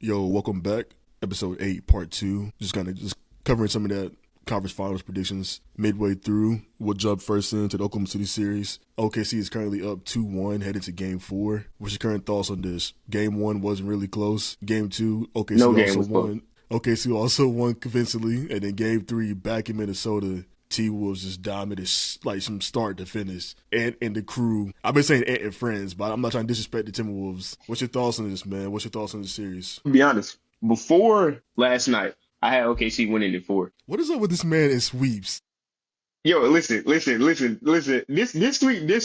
Yo, welcome back. Episode 8, part 2. Just covering some of that conference finals predictions midway through. We'll jump first into the Oklahoma City series. OKC is currently up 2-1 headed to game 4. What's your current thoughts on this? Game 1 wasn't really close. Game 2, OKC No game also was close. won. OKC also won convincingly. And then game 3, back in Minnesota, T-Wolves just dominated like from start to finish. And the crew, I've been saying Ant and friends, but I'm not trying to disrespect the Timberwolves. What's your thoughts on this, man? What's your thoughts on the series? To be honest, before last night, I had OKC winning in 4. What is up with this man in sweeps? Yo, listen. This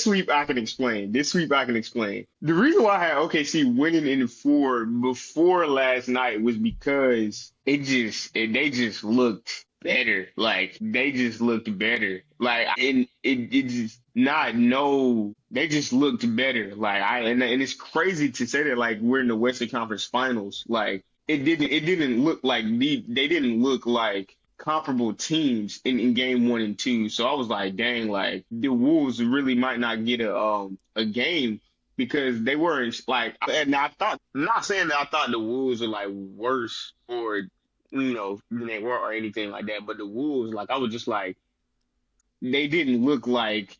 sweep I can explain. The reason why I had OKC winning in 4 before last night was because they just looked better. Like they just looked better. Like and it just not no. They just looked better. Like and it's crazy to say that like we're in the Western Conference Finals. Like it didn't look like they didn't look like comparable teams in game 1 and 2. So I was like, dang, like the Wolves really might not get a game because they weren't like. And I thought, I'm not saying that I thought the Wolves were like worse or than they were or anything like that, but the Wolves, like I was just like, they didn't look like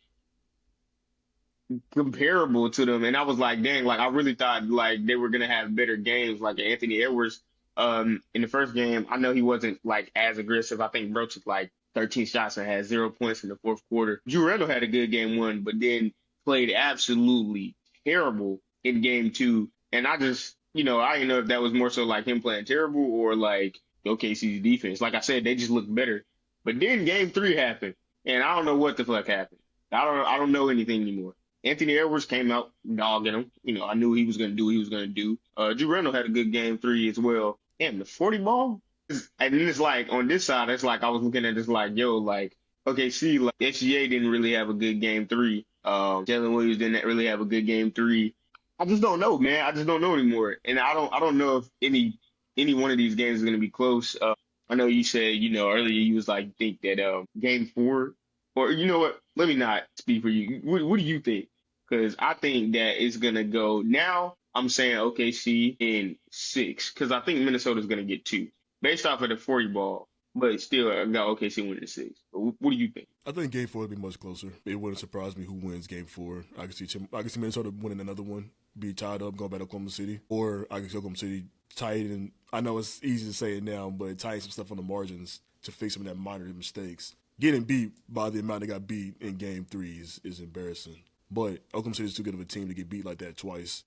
comparable to them, and I was like, dang, like I really thought like they were gonna have better games. Like Anthony Edwards, in the first game, I know he wasn't like as aggressive. I think bro took like 13 shots and had 0 points in the fourth quarter. Drew Randall had a good game 1, but then played absolutely terrible in game 2, and I just, I didn't know if that was more so like him playing terrible or like OKC's defense. Like I said, they just looked better. But then game 3 happened, and I don't know what the fuck happened. I don't know anything anymore. Anthony Edwards came out dogging him. I knew he was going to do what he was going to do. Drew Randall had a good game 3 as well. Damn, the 40 ball? And then it's like, on this side, it's like I was looking at this like, yo, like, okay, see, like, SGA didn't really have a good game 3. Jalen Williams didn't really have a good game 3. I just don't know, man. I just don't know anymore. And I don't know if any one of these games is going to be close. I know you said, earlier you was like, think that game 4, or you know what? Let me not speak for you. What do you think? Because I think that it's going to go now. I'm saying OKC in 6 because I think Minnesota's going to get 2 based off of the 40 ball. But still, I got OKC winning 6. But what do you think? I think game 4 would be much closer. It wouldn't surprise me who wins game 4. I can see Minnesota winning another one, be tied up, going back to Oklahoma City, or I can see Oklahoma City tight. And I know it's easy to say it now, but tighten some stuff on the margins to fix some of that minor mistakes. Getting beat by the amount they got beat in game 3 is embarrassing. But Oklahoma City is too good of a team to get beat like that twice.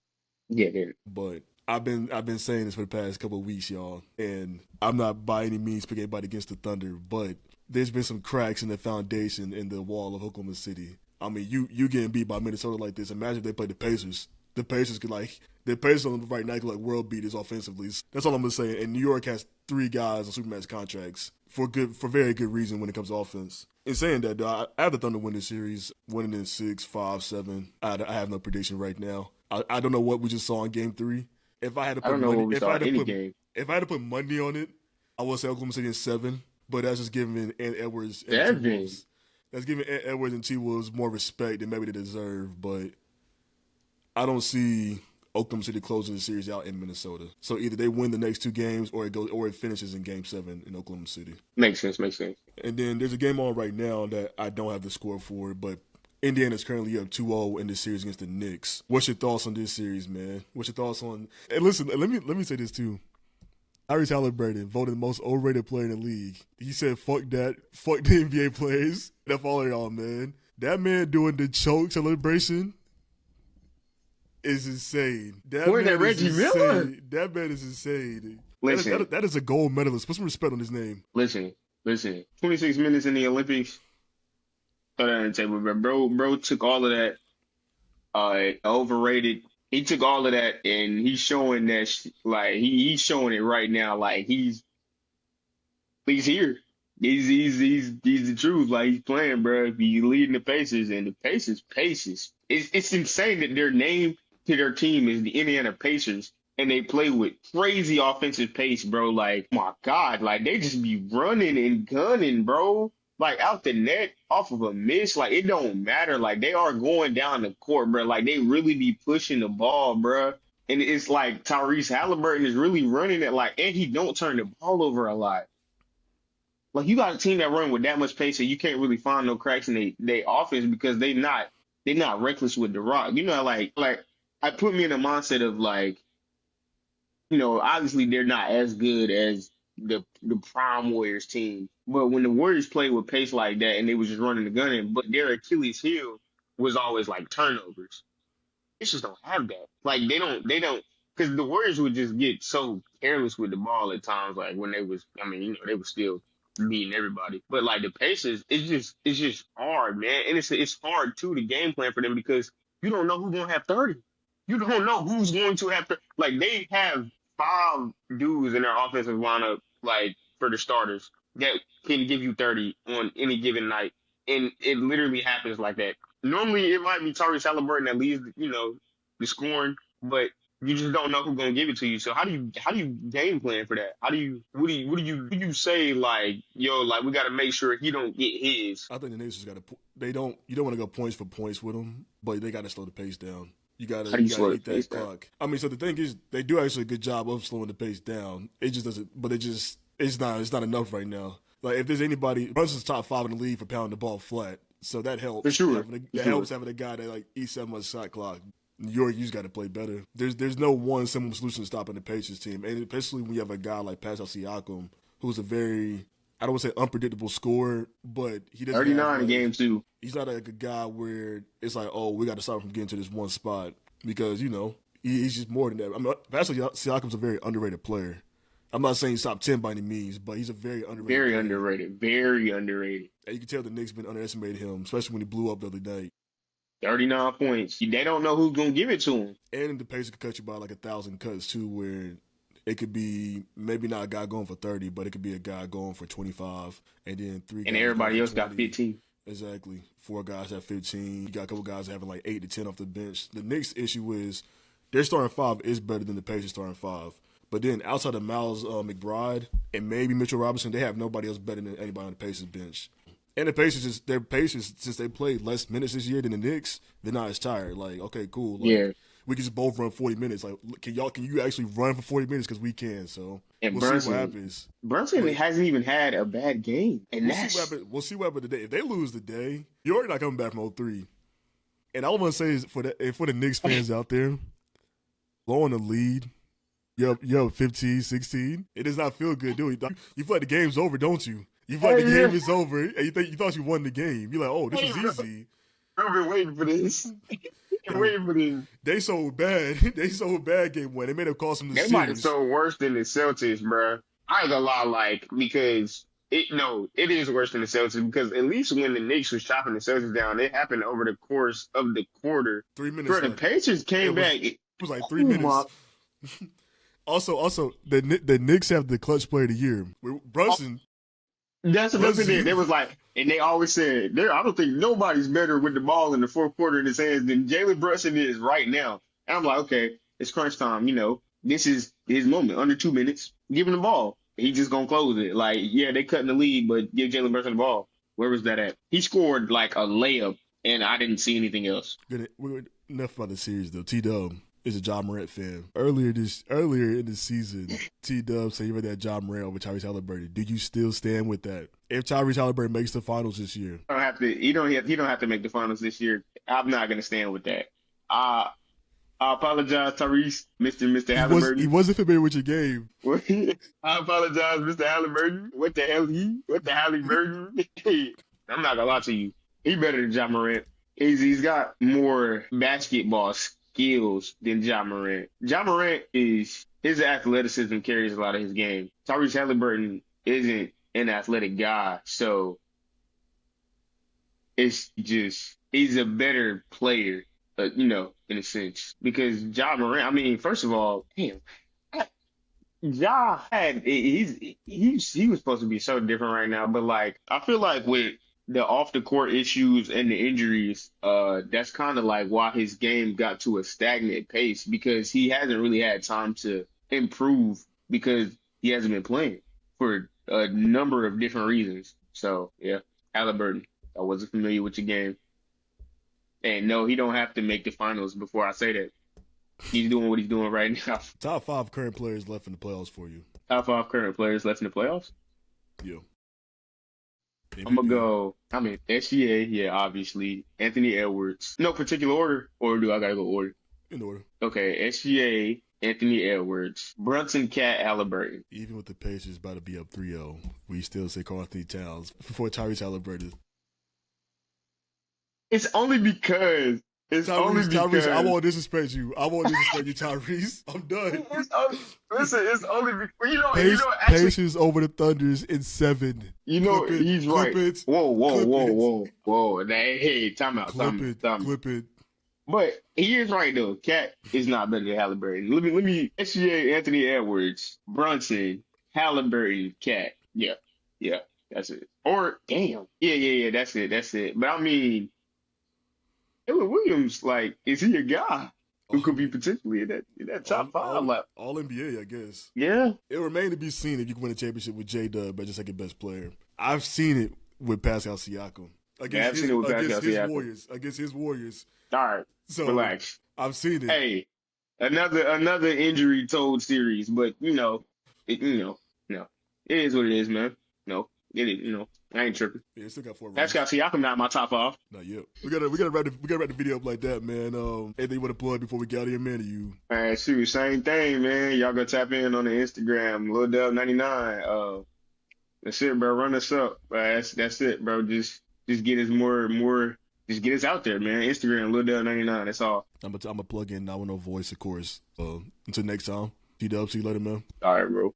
Yeah, dude. But I've been saying this for the past couple of weeks, y'all, and I'm not by any means picking anybody against the Thunder, but there's been some cracks in the foundation in the wall of Oklahoma City. I mean, you getting beat by Minnesota like this. Imagine if they played the Pacers. The Pacers the Pacers on right now could like world beaters offensively. That's all I'm gonna say. And New York has 3 guys on supermax contracts for very good reason when it comes to offense. In saying that, though, I have the Thunder win this series, winning in 6, 5, 7. I have no prediction right now. I don't know what we just saw in game 3. If I had to put I don't know money, what we saw in any game. if I had to put money on it, I would say Oklahoma City in 7. But that's just giving Ant Edwards and 7? T-Wolves. That's giving Ant Edwards and T-Wolves more respect than maybe they deserve. But I don't see Oklahoma City closing the series out in Minnesota. So either they win the next 2 games or it finishes in game 7 in Oklahoma City. Makes sense. And then there's a game on right now that I don't have the score for, but Indiana's currently up 2-0 in this series against the Knicks. What's your thoughts on this series, man? What's your thoughts on? And listen, let me say this too. Tyrese Halliburton voted the most overrated player in the league. He said, "Fuck that, fuck the NBA players." That's all of y'all, man. That man doing the choke celebration is insane. That Reggie Miller? That man is insane. Listen. That is a gold medalist. Put some respect on his name. Listen. 26 minutes in the Olympics. Throw that on the table, bro took all of that. Overrated. He took all of that, and he's showing that, like he's showing it right now. Like he's here. He's the truth. Like he's playing, bro. He's leading the Pacers, and the Pacers. It's insane that their name to their team is the Indiana Pacers, and they play with crazy offensive pace, bro. Like, my God, like they just be running and gunning, bro. Like out the net, off of a miss, like it don't matter. Like they are going down the court, bro. Like they really be pushing the ball, bro. And it's like Tyrese Halliburton is really running it like, and he don't turn the ball over a lot. Like you got a team that run with that much pace, and you can't really find no cracks in they offense because they not reckless with the rock. Like I put me in a mindset of like, obviously they're not as good as the prime Warriors team. But when the Warriors played with pace like that and they was just running the gun in, but their Achilles heel was always like turnovers. They just don't have that. Like they don't, because the Warriors would just get so careless with the ball at times. Like when they was, I mean, they were still beating everybody. But like the Pacers, it's just hard, man, and it's hard too to game plan for them because you don't know who's gonna have 30. You don't know who's going to have to. Like they have five dudes in their offensive lineup, like for the starters that can give you 30 on any given night, and it literally happens like that. Normally, it might be Tyrese Halliburton that leads, the scoring, but you just don't know who's gonna give it to you. So how do you game plan for that? How do you what do you say like yo like we got to make sure he don't get his? I think the Knicks just got to. They don't. You don't want to go points for points with them, but they got to slow the pace down. You gotta How do you slow the eat pace that down? clock. I mean, so the thing is, they do actually a good job of slowing the pace down. It just doesn't. But it's not enough right now. Like if there's anybody, Brunson's top 5 in the league for pounding the ball flat, so that For helps. sure, for That sure. helps having a guy that like eats that much shot clock. You just got to play better. There's no one simple solution to stopping the Pacers team, and especially when you have a guy like Pascal Siakam, who's a very, I don't want to say unpredictable scorer, but he doesn't have 39 like, games too. he's not like a guy where it's like, oh, we got to stop him from getting to this one spot because he's just more than that. I mean, Pascal Siakam's a very underrated player. I'm not saying he's top 10 by any means, but he's a very underrated Very player. underrated. Very underrated. And you can tell the Knicks been underestimating him, especially when he blew up the other night. 39 points. They don't know who's gonna give it to him. And the Pacers could cut you by like 1,000 cuts too, where it could be maybe not a guy going for 30, but it could be a guy going for 25, and then three And guys going everybody for else got 20. 15. Exactly. 4 guys at 15. You got a couple guys having like 8 to 10 off the bench. The Knicks' issue is their starting 5 is better than the Pacers' starting 5. But then outside of Miles McBride and maybe Mitchell Robinson, they have nobody else better than anybody on the Pacers bench. And the Pacers, since they played less minutes this year than the Knicks, they're not as tired. Like, okay, cool. Like, Yeah. we can just both run 40 minutes. Like, can you actually run for 40 minutes? Because we can. So And we'll see what Brunson happens. Brunson hasn't even had a bad game. And We'll see what happens today. If they lose today, you're already not coming back from 0-3. And all I want to say is for the Knicks fans out there, blowing the lead, you're up 15, 16. It does not feel good, do it? You feel like the game's over, don't you? You feel like the game is over, and you thought you won the game. You're like, oh, this is easy. I've been waiting for this. Been waiting for this. They sold bad. They sold bad game one. They made it cost them the They might have series. sold worse than the Celtics, bruh. I ain't gonna lie, like, because it is worse than the Celtics because at least when the Knicks was chopping the Celtics down, it happened over the course of the quarter. 3 minutes Bro, the left. Pacers came back. It was like 3 minutes. Also, the Knicks have the clutch player of the year. Brunson. That's what they did. They was like, and they always said, I don't think nobody's better with the ball in the fourth quarter in his hands than Jalen Brunson is right now. And I'm like, okay, it's crunch time. This is his moment. Under 2 minutes, give him the ball. He just gonna close it. Like, yeah, they cutting the lead, but give Jalen Brunson the ball. Where was that at? He scored like a layup, and I didn't see anything else. Enough about the series though. T-Dub is a John Morant fan. Earlier in the season, T-Dub said he read that John Morant over Tyrese Halliburton. Do you still stand with that? If Tyrese Halliburton makes the finals this year, He don't have to make the finals this year. I'm not gonna stand with that. I apologize, Tyrese, Mr. Halliburton. he wasn't familiar with your game. I apologize, Mr. Halliburton. What the hell What the Halliburton? I'm not gonna lie to you. He better than John Morant. He's got more basketball skills than John Morant. John Morant his athleticism carries a lot of his game. Tyrese Halliburton isn't an athletic guy, so it's just he's a better player. In a sense, because Ja Morant. I mean, first of all, damn, Ja he was supposed to be so different right now, but like I feel like with the off the court issues and the injuries, that's kind of like why his game got to a stagnant pace because he hasn't really had time to improve because he hasn't been playing for a number of different reasons. So yeah, Halliburton. I wasn't familiar with your game. And no, he don't have to make the finals before I say that. He's doing what he's doing right now. Top 5 current players left in the playoffs for you. Top 5 current players left in the playoffs. Yeah. I'm gonna MVP. go. I mean, SGA, yeah, obviously. Anthony Edwards. No particular order, or do I gotta go order? In order. Okay, SGA, Anthony Edwards, Brunson, Cat, Halliburton. Even with the Pacers about to be up 3-0, we still say Karl Anthony Towns before Tyrese Halliburton. It's only because. It's only Tyrese, I because. won't disrespect you. I won't disrespect you, Tyrese. I'm done. It's only, listen, it's only because actually, Pacers over the Thunders in 7. Clip it, he's right. It, Whoa. Hey, time out. Clip it. But he is right though. Cat is not better than Halliburton. Let me SGA, Anthony Edwards, Brunson, Halliburton, Cat. Yeah, that's it. Or damn, yeah, that's it. But I mean, Taylor Williams, like, is he a guy who could be potentially in that top 5? All NBA, I guess. Yeah. It remains to be seen if you can win a championship with J-Dub as your second best player. I've seen it with Pascal Siakam. Against his Warriors. All right. So relax. I've seen it. Hey, another injury told series, but no, it is what it is, man. No, it is, I ain't tripping. Yeah, still got 4 rounds. Pascal Siakam not in my top 5. Not yet. We gotta wrap the video up like that, man. Anything you want to plug before we get out of here, man? All right, shoot, same thing, man. Y'all go tap in on the Instagram, Lil Dub 99. That's it, bro. Run us up. That's it, bro. Just get us more. Just get us out there, man. Instagram, Lil Dub 99. That's all. I'm gonna plug in 910 Voice, of course. Until next time. T-Dub, see you later, man. All right, bro.